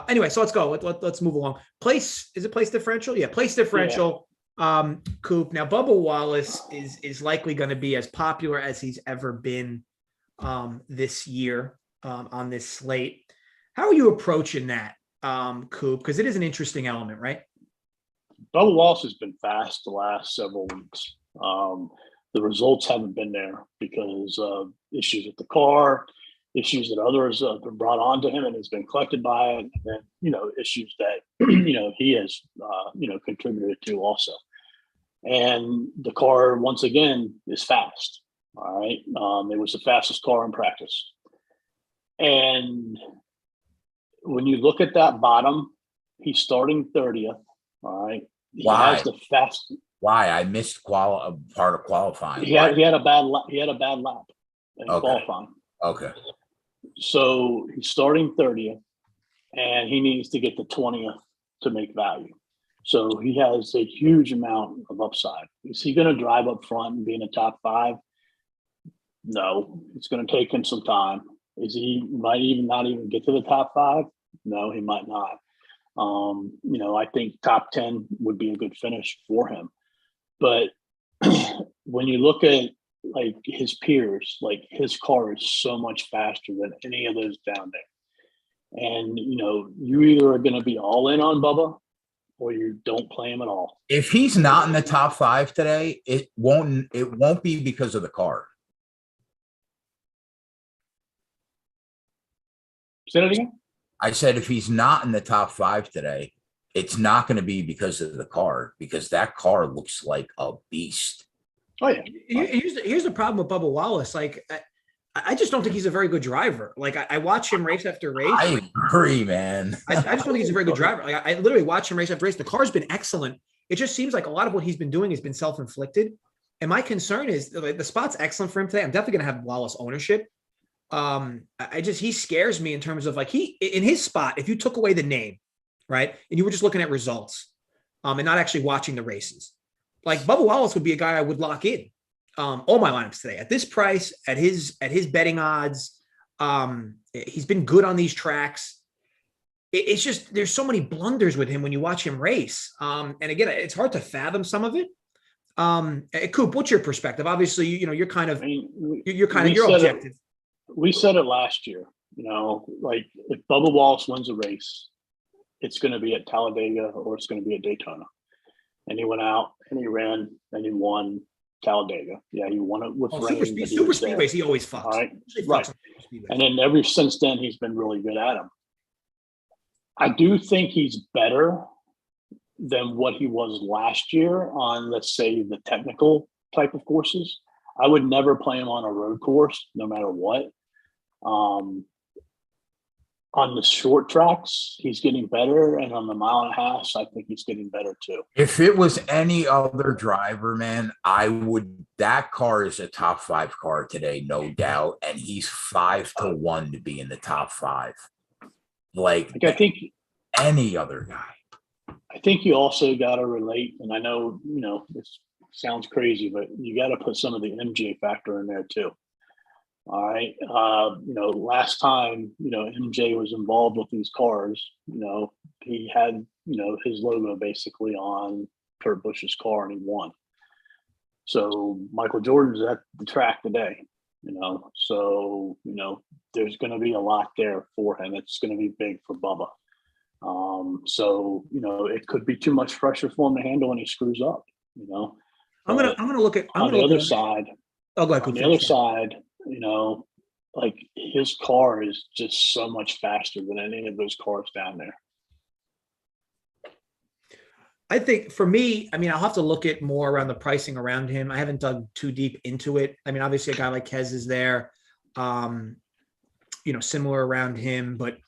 Anyway, so let's go. Let's move along. Is it place differential? Yeah, place differential. Yeah. Coop. Now, Bubba Wallace is likely going to be as popular as he's ever been this year on this slate. How are you approaching that, Coop? Because it is an interesting element, right? Bubba Wallace has been fast the last several weeks. The results haven't been there because of issues with the car, issues that others have been brought onto him and has been collected by, and then, issues that, he has, contributed to also. And the car, once again, is fast. All right. It was the fastest car in practice. And when you look at that bottom, he's starting 30th. All right. Why? He has the fast. Why? I missed part of qualifying. He had a bad lap in qualifying. Okay. So he's starting 30th, and he needs to get the 20th to make value. So he has a huge amount of upside. Is he going to drive up front and be in the top 5? No, it's going to take him some time. Is he might even not even get to the top 5? No, he might not. I think top 10 would be a good finish for him. But when you look at like his peers, like his car is so much faster than any of those down there. And, you either are going to be all in on Bubba or you don't play him at all. If he's not in the top 5 today, it won't be because of the car. Say that again? I said if he's not in the top 5 today, it's not going to be because of the car, because that car looks like a beast. Oh, yeah. Here's the problem with Bubba Wallace. Like, I just don't think he's a very good driver. Like, I watch him race after race. I agree, man. I just don't think he's a very good driver. Like, I literally watch him race after race. The car's been excellent. It just seems like a lot of what he's been doing has been self-inflicted. And my concern is the spot's excellent for him today. I'm definitely going to have Wallace ownership. He scares me in terms of like in his spot, if you took away the name, right, and you were just looking at results, and not actually watching the races, like Bubba Wallace would be a guy I would lock in all my lineups today at this price, at his betting odds. He's been good on these tracks. It's just there's so many blunders with him when you watch him race. And again, it's hard to fathom some of it. Coop, what's your perspective? Obviously, you're kind of you're objective. We said it last year, like if Bubba Wallace wins a race, it's going to be at Talladega or it's going to be at Daytona. And he went out and he ran and he won Talladega. Yeah, he won it with rain. Super speedways, he always fucks. Right. And then ever since then, he's been really good at them. I do think he's better than what he was last year on, let's say, the technical type of courses. I would never play him on a road course, no matter what. On the short tracks, he's getting better. And on the mile and a half, I think he's getting better too. If it was any other driver, man, that car is a top 5 car today, no doubt. And he's 5-1 to be in the top 5. Like I think any other guy. I think you also got to relate. And I know, this sounds crazy, but you got to put some of the MJ factor in there too. All right. Last time, MJ was involved with these cars, he had, his logo basically on Kurt Busch's car and he won. So Michael Jordan's at the track today, so, there's going to be a lot there for him. It's going to be big for Bubba. It could be too much pressure for him to handle when he screws up, I'm gonna look at on the other side. Oh, go ahead. On the other side, like his car is just so much faster than any of those cars down there. I think for me, I'll have to look at more around the pricing around him. I haven't dug too deep into it. Obviously a guy like Kez is there, similar around him, but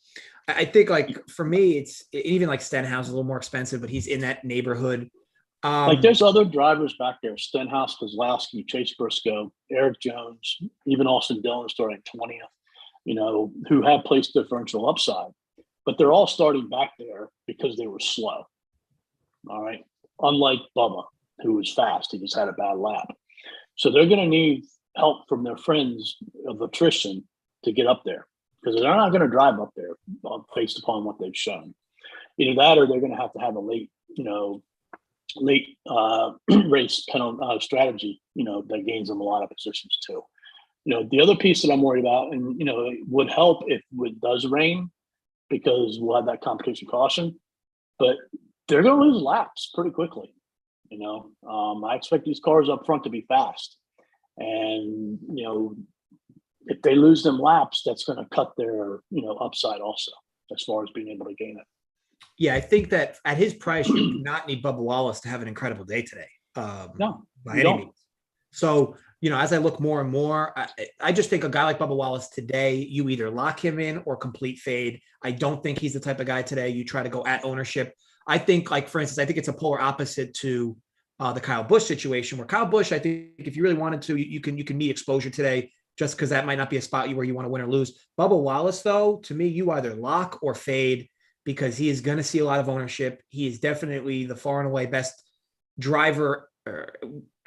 I think like for me, it's even like Stenhouse is a little more expensive, but he's in that neighborhood. Like there's other drivers back there: Stenhouse, Kozlowski, Chase Briscoe, Eric Jones, even Austin Dillon starting 20th. Who have place differential upside, but they're all starting back there because they were slow. All right, unlike Bubba, who was fast, he just had a bad lap. So they're going to need help from their friends of attrition to get up there because they're not going to drive up there based upon what they've shown. Either that, or they're going to have a late race penalty strategy, that gains them a lot of positions too. The other piece that I'm worried about, and it would help if it does rain because we'll have that competition caution, but they're going to lose laps pretty quickly. I expect these cars up front to be fast, and if they lose them laps, that's going to cut their upside also as far as being able to gain it. Yeah, I think that at his price, you do not need Bubba Wallace to have an incredible day today. No, by any means. So, as I look more and more, I just think a guy like Bubba Wallace today, you either lock him in or complete fade. I don't think he's the type of guy today you try to go at ownership. I think, like, for instance, I think it's a polar opposite to the Kyle Busch situation, where Kyle Busch, I think if you really wanted to, you can meet exposure today just because that might not be a spot where you want to win or lose. Bubba Wallace, though, to me, you either lock or fade, because he is going to see a lot of ownership. He is definitely the far and away best driver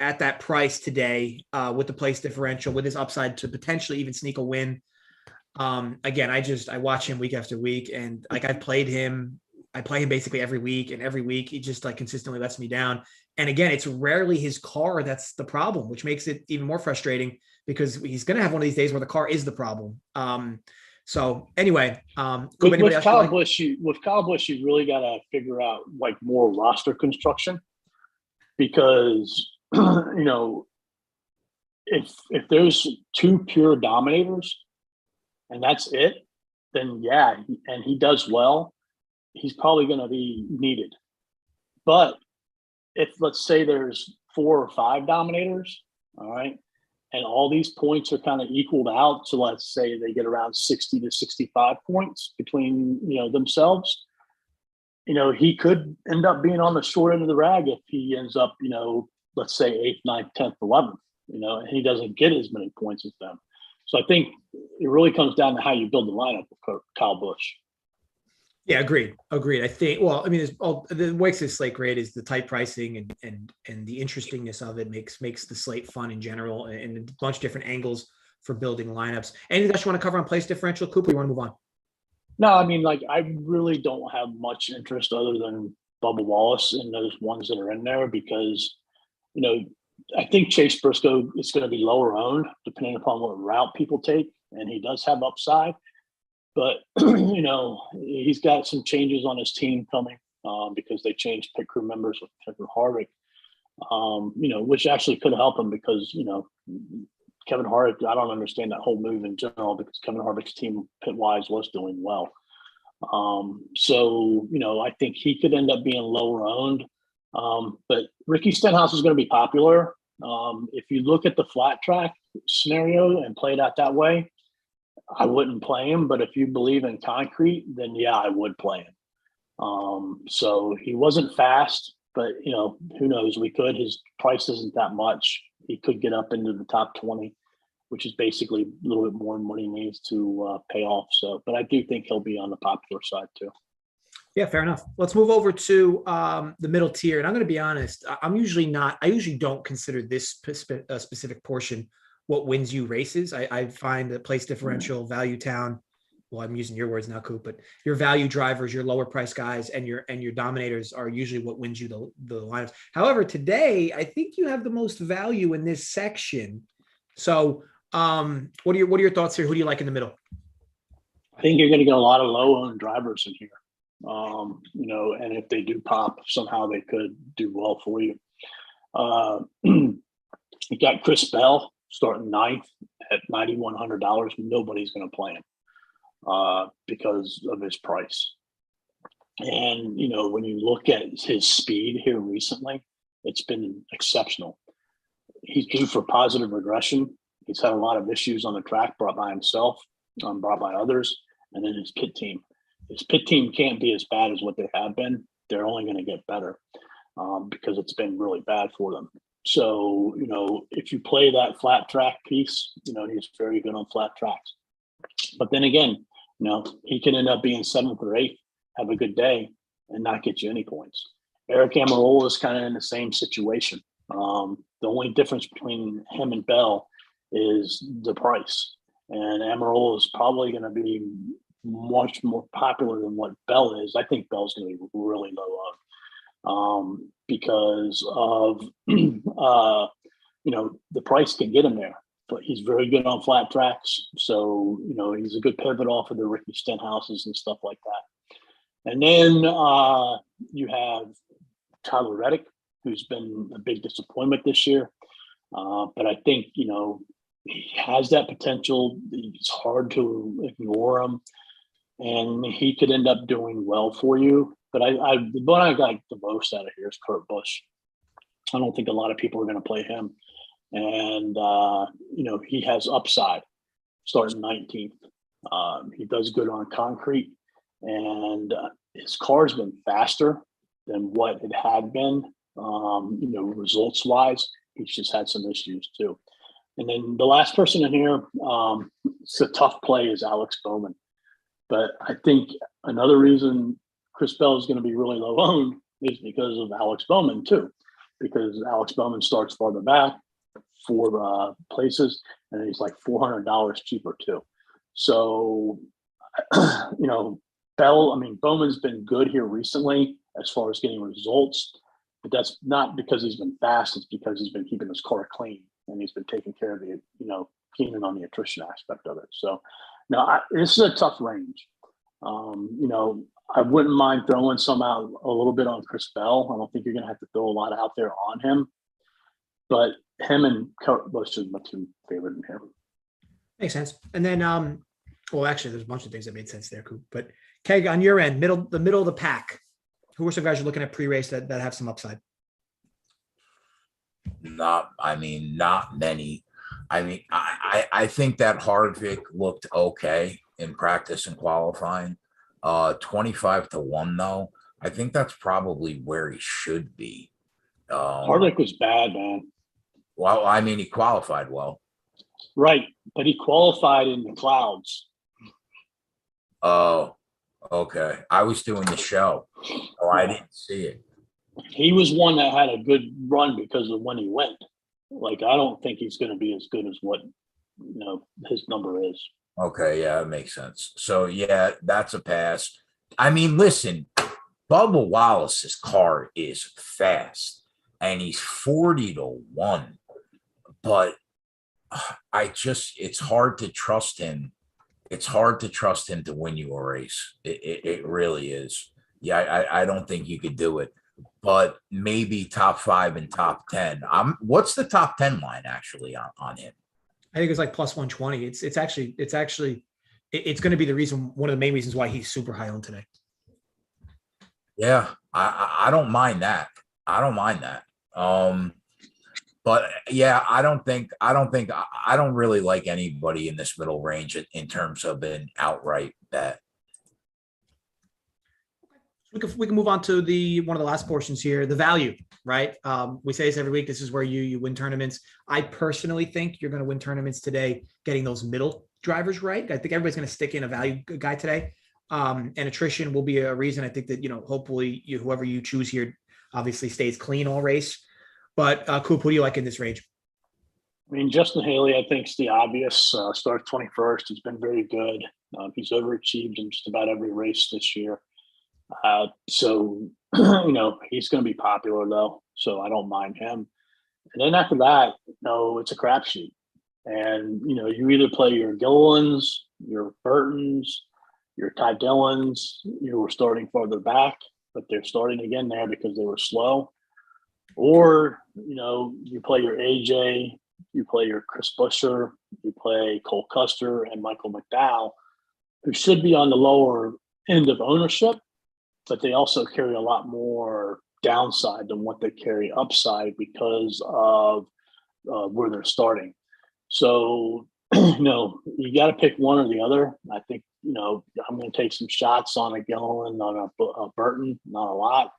at that price today, with the place differential, with his upside to potentially even sneak a win. Again, I watch him week after week, and like I play him basically every week, and every week he just like consistently lets me down. And again, it's rarely his car that's the problem, which makes it even more frustrating because he's going to have one of these days where the car is the problem. So anyway, with Kyle Busch, you really got to figure out like more roster construction, because you know, if there's two pure dominators and that's it, then yeah, and he does well, he's probably going to be needed. But if let's say there's 4 or 5 dominators, all right, and all these points are kind of equaled out, so let's say they get around 60 to 65 points between, you know, themselves, you know, he could end up being on the short end of the rag if he ends up, you know, let's say 8th, 9th, 10th, 11th, you know, and he doesn't get as many points as them. So I think it really comes down to how you build the lineup with Kyle Busch. Yeah, agreed. I think, well, I mean, the makes this slate great is the tight pricing and the interestingness of it makes the slate fun in general, and a bunch of different angles for building lineups. Anything else you want to cover on place differential, Coop, or you want to move on? No, I mean, like, I really don't have much interest other than Bubba Wallace and those ones that are in there, because, you know, I think Chase Briscoe is going to be lower owned depending upon what route people take, and he does have upside. But, you know, he's got some changes on his team coming because they changed pit crew members with Kevin Harvick, you know, which actually could help him because, you know, Kevin Harvick, I don't understand that whole move in general because Kevin Harvick's team pit-wise was doing well. So, you know, I think he could end up being lower owned. But Ricky Stenhouse is going to be popular. If you look at the flat track scenario and play it out that way, I wouldn't play him, but if you believe in concrete, then yeah, I would play him. So he wasn't fast, but you know, who knows? His price isn't that much. He could get up into the top 20, which is basically a little bit more than what he needs to pay off. So, but I do think he'll be on the popular side too. Yeah, fair enough. Let's move over to the middle tier. And I'm going to be honest, I usually don't consider this specific portion what wins you races. I find that place differential, value town, well, I'm using your words now, Coop, but your value drivers, your lower price guys, and your dominators are usually what wins you the lineups. However, today, I think you have the most value in this section. So what are your thoughts here? Who do you like in the middle? I think you're going to get a lot of low-owned drivers in here. You know, and if they do pop, somehow they could do well for you. You got Chris Bell starting 9th at $9,100. Nobody's going to play him because of his price. And, you know, when you look at his speed here recently, it's been exceptional. He's due for positive regression. He's had a lot of issues on the track brought by himself, brought by others, and then his pit team. His pit team can't be as bad as what they have been. They're only going to get better because it's been really bad for them. So, you know, if you play that flat track piece, you know, he's very good on flat tracks. But then again, you know, he can end up being 7th or 8th, have a good day, and not get you any points. Eric Almirola is kind of in the same situation. The only difference between him and Bell is the price. And Almirola is probably going to be much more popular than what Bell is. I think Bell's going to be really low on because of, you know, the price can get him there. But he's very good on flat tracks. So, you know, he's a good pivot off of the Ricky Stenhouses and stuff like that. And then you have Tyler Reddick, who's been a big disappointment this year. But I think, you know, he has that potential. It's hard to ignore him. And he could end up doing well for you. But the one I like the most out of here is Kurt Busch. I don't think a lot of people are going to play him. And, you know, he has upside starting 19th. He does good on concrete. And his car's been faster than what it had been, you know, results-wise. He's just had some issues, too. And then the last person in here, it's a tough play, is Alex Bowman. But I think another reason Chris Bell is going to be really low owned is because of Alex Bowman too, because Alex Bowman starts farther back 4 places, and he's like $400 cheaper too. So, Bowman's been good here recently as far as getting results, but that's not because he's been fast. It's because he's been keeping his car clean and he's been taking care of the, keening on the attrition aspect of it. So, this is a tough range. I wouldn't mind throwing some out a little bit on Chris Bell. I don't think you're going to have to throw a lot out there on him, but him and Kurt Busch are my 2 favorite in here. Makes sense. And then, well, actually, there's a bunch of things that made sense there, Coop. But Keg, on your end, the middle of the pack, who are some guys you're looking at pre-race that have some upside? Not many. I think that Harvick looked okay in practice and qualifying. 25-1 though. I think that's probably where he should be. Harvick was bad, man. Well, he qualified well. Right, but he qualified in the clouds. Oh, okay. I was doing the show. Oh, I didn't see it. He was one that had a good run because of when he went. Like, I don't think he's going to be as good as what, his number is. Okay, yeah, that makes sense. So, yeah, that's a pass. Listen, Bubba Wallace's car is fast, and he's 40-1. But it's hard to trust him. It's hard to trust him to win you a race. It really is. Yeah, I don't think you could do it. But maybe top 5 and top 10. What's the top 10 line actually on him? I think it's like plus 120. It's going to be one of the main reasons why he's super high on today. Yeah, I don't mind that. But yeah, I don't really like anybody in this middle range in terms of an outright bet. We can move on to one of the last portions here, the value, right? We say this every week. This is where you win tournaments. I personally think you're going to win tournaments today, getting those middle drivers right. I think everybody's going to stick in a value guy today. And attrition will be a reason. I think that, hopefully whoever you choose here obviously stays clean all race. But Coop, who do you like in this range? Justin Haley, I think, is the obvious. Starts 21st. He's been very good. He's overachieved in just about every race this year. So he's going to be popular though. So I don't mind him. And then after that, it's a crapshoot. And, you either play your Gillans, your Burtons, your Ty Dillons, you were starting farther back, but they're starting again there because they were slow. Or, you play your AJ, you play your Chris Buescher, you play Cole Custer and Michael McDowell, who should be on the lower end of ownership, but they also carry a lot more downside than what they carry upside because of where they're starting. So, you got to pick one or the other. I think, I'm going to take some shots on a Gilliland, on a Burton, not a lot,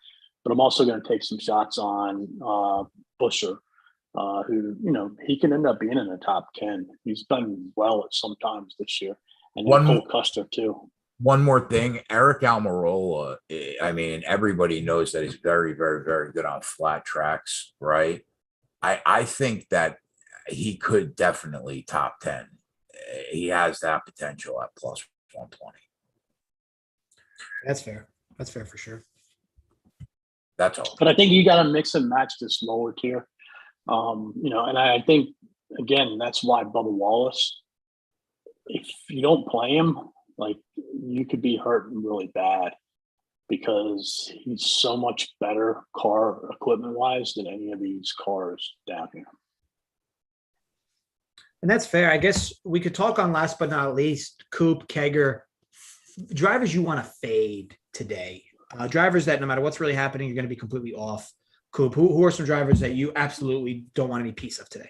but I'm also going to take some shots on Buescher, who, he can end up being in the top 10. He's done well at sometimes this year. And then Cole Custer too. One more thing, Eric Almirola, everybody knows that he's very, very, very good on flat tracks, right? I think that he could definitely top 10. He has that potential at plus 120. That's fair. That's fair for sure. That's all. But I think you got to mix and match this lower tier. And I think, again, that's why Bubba Wallace, if you don't play him, like, you could be hurting really bad because he's so much better car equipment wise than any of these cars down here. And that's fair. I guess we could talk on last but not least, Coop, Kegger, drivers you want to fade today. Drivers that no matter what's really happening, you're going to be completely off. Coop, who are some drivers that you absolutely don't want any piece of today?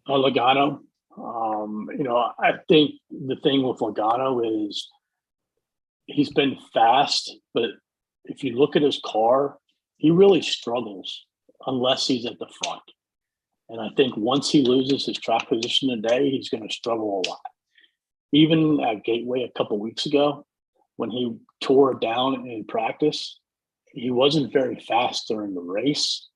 Logano. I think the thing with Logano is he's been fast, but if you look at his car, he really struggles unless he's at the front. And I think once he loses his track position today, he's going to struggle a lot. Even at Gateway a couple weeks ago, when he tore it down in practice, he wasn't very fast during the race.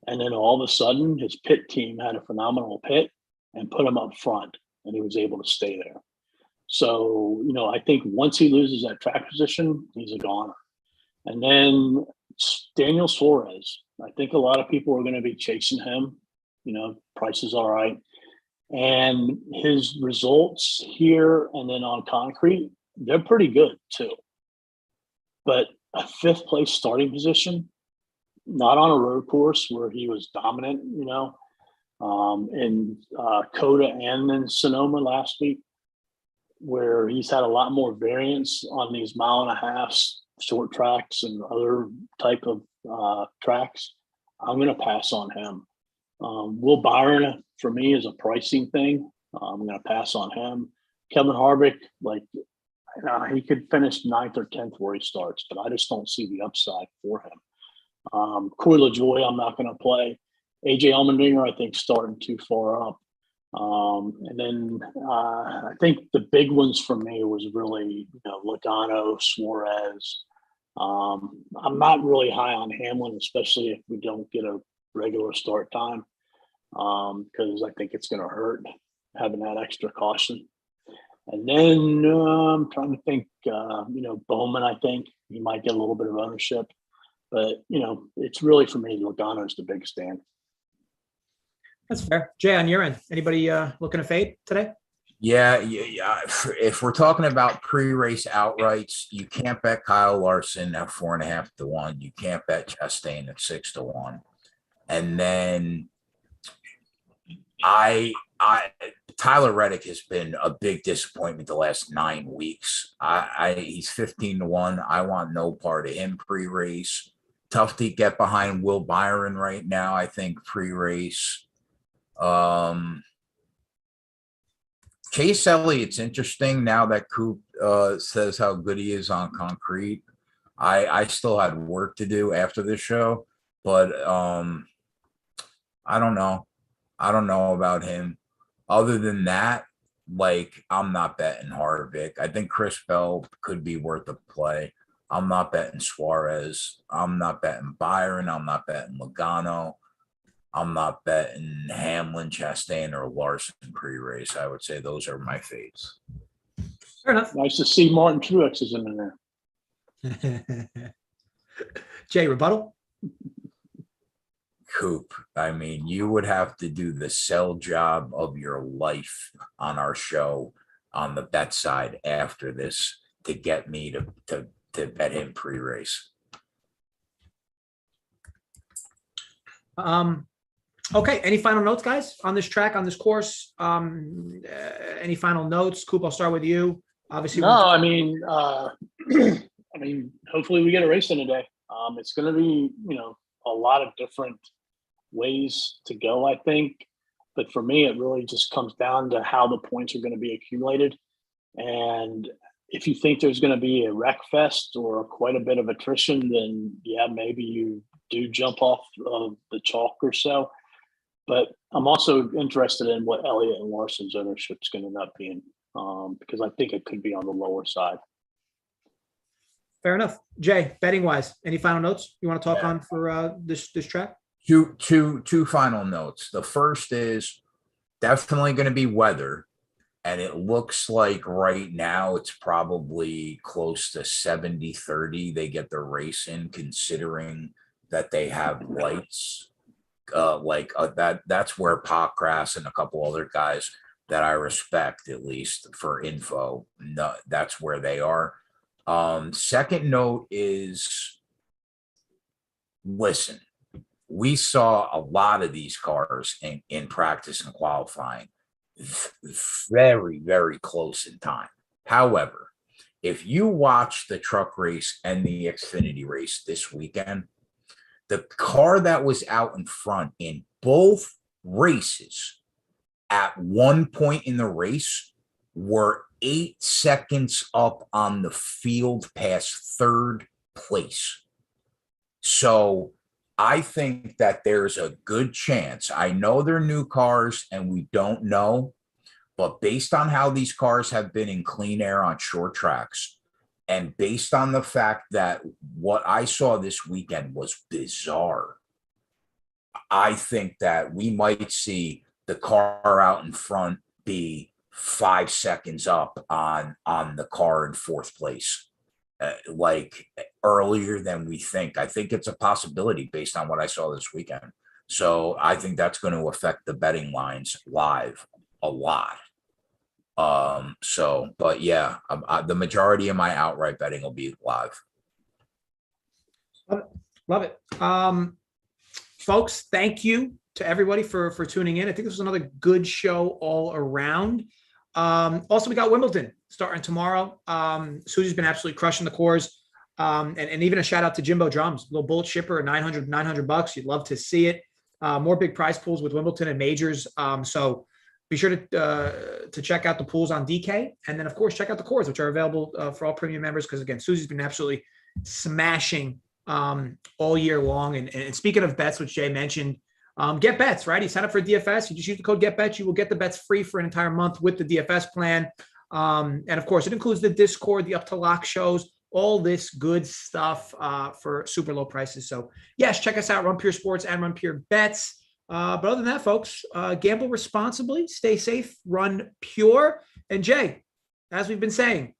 And then all of a sudden, his pit team had a phenomenal pit and put him up front, and he was able to stay there. So, I think once he loses that track position, he's a goner. And then Daniel Suarez, I think a lot of people are going to be chasing him. Price is all right. And his results here and then on concrete, they're pretty good too. But a fifth place starting position, not on a road course where he was dominant, in Coda and in Sonoma last week, where he's had a lot more variance on these 1.5 mile short tracks and other type of tracks. I'm going to pass on him. Will Byron, for me, is a pricing thing. I'm going to pass on him. Kevin Harvick, he could finish 9th or 10th where he starts, but I just don't see the upside for him. Corey LaJoie, I'm not going to play. AJ Allmendinger, I think, starting too far up. And then I think the big ones for me was really, Logano, Suarez. I'm not really high on Hamlin, especially if we don't get a regular start time, because I think it's going to hurt having that extra caution. And then I'm trying to think, Bowman, I think he might get a little bit of ownership. But, it's really, for me, Logano's the big stand. That's fair. Jay, on your end, anybody looking to fade today? Yeah. If we're talking about pre-race outrights, you can't bet Kyle Larson at 4.5 to 1. You can't bet Chastain at 6 to 1. And then Tyler Reddick has been a big disappointment the last 9 weeks. He's 15 to 1. I want no part of him pre-race. Tough to get behind Will Byron right now, I think, pre-race. Chase Elliott's interesting now that Coop says how good he is on concrete. I still had work to do after this show, but I don't know. I don't know about him. Other than that, I'm not betting Harvick. I think Chris Bell could be worth a play. I'm not betting Suarez. I'm not betting Byron. I'm not betting Logano. I'm not betting Hamlin, Chastain, or Larson pre-race. I would say those are my fades. Fair enough. Nice to see Martin Truex is in there. Jay, rebuttal? Coop, you would have to do the sell job of your life on our show on the bet side after this to get me to bet him pre-race. Okay. Any final notes, guys, on this track, on this course? Any final notes? Coop, I'll start with you. Obviously, no. Hopefully we get a race in today. It's going to be, a lot of different ways to go, I think. But for me, it really just comes down to how the points are going to be accumulated. And if you think there's going to be a wreck fest or quite a bit of attrition, then yeah, maybe you do jump off of the chalk or so. But I'm also interested in what Elliott and Larson's ownership is going to end up being, because I think it could be on the lower side. Fair enough. Jay, betting wise, any final notes you want to talk on for this track? Two final notes. The first is definitely going to be weather. And it looks like right now it's probably close to 70-30. They get their race in, considering that they have lights. That's where Pockcrass and a couple other guys that I respect, at least for info, no, that's where they are. Second note is, listen, we saw a lot of these cars in practice and qualifying very, very close in time. However, if you watch the truck race and the Xfinity race this weekend, the car that was out in front in both races at one point in the race were 8 seconds up on the field past third place. So I think that there's a good chance. I know they're new cars and we don't know, but based on how these cars have been in clean air on short tracks, And based on the fact that what I saw this weekend was bizarre, I think that we might see the car out in front be 5 seconds up on the car in fourth place, like earlier than we think. I think it's a possibility based on what I saw this weekend. So I think that's going to affect the betting lines live a lot. But yeah, the majority of my outright betting will be live. Love it. Folks, thank you to everybody for tuning in. I think this was another good show all around. Also, we got Wimbledon starting tomorrow. Susie's been absolutely crushing the cores. And even a shout out to Jimbo Drums, little bullet shipper, $900. You'd love to see it. More big prize pools with Wimbledon and majors. So be sure to check out the pools on DK. And then, of course, check out the cores, which are available for all premium members. Because, again, Susie's been absolutely smashing all year long. And speaking of bets, which Jay mentioned, get bets, right? You sign up for DFS, you just use the code GetBets, you will get the bets free for an entire month with the DFS plan. And of course, it includes the Discord, the Up to Lock shows, all this good stuff for super low prices. So yes, check us out, Run Pure Sports and Run Pure Bets. But other than that, folks, gamble responsibly, stay safe, run pure. And Jay, as we've been saying,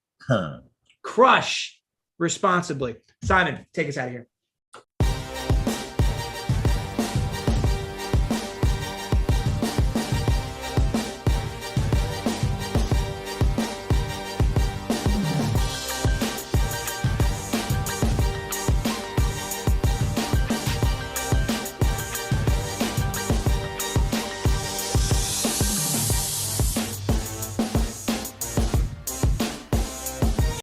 crush responsibly. Simon, take us out of here.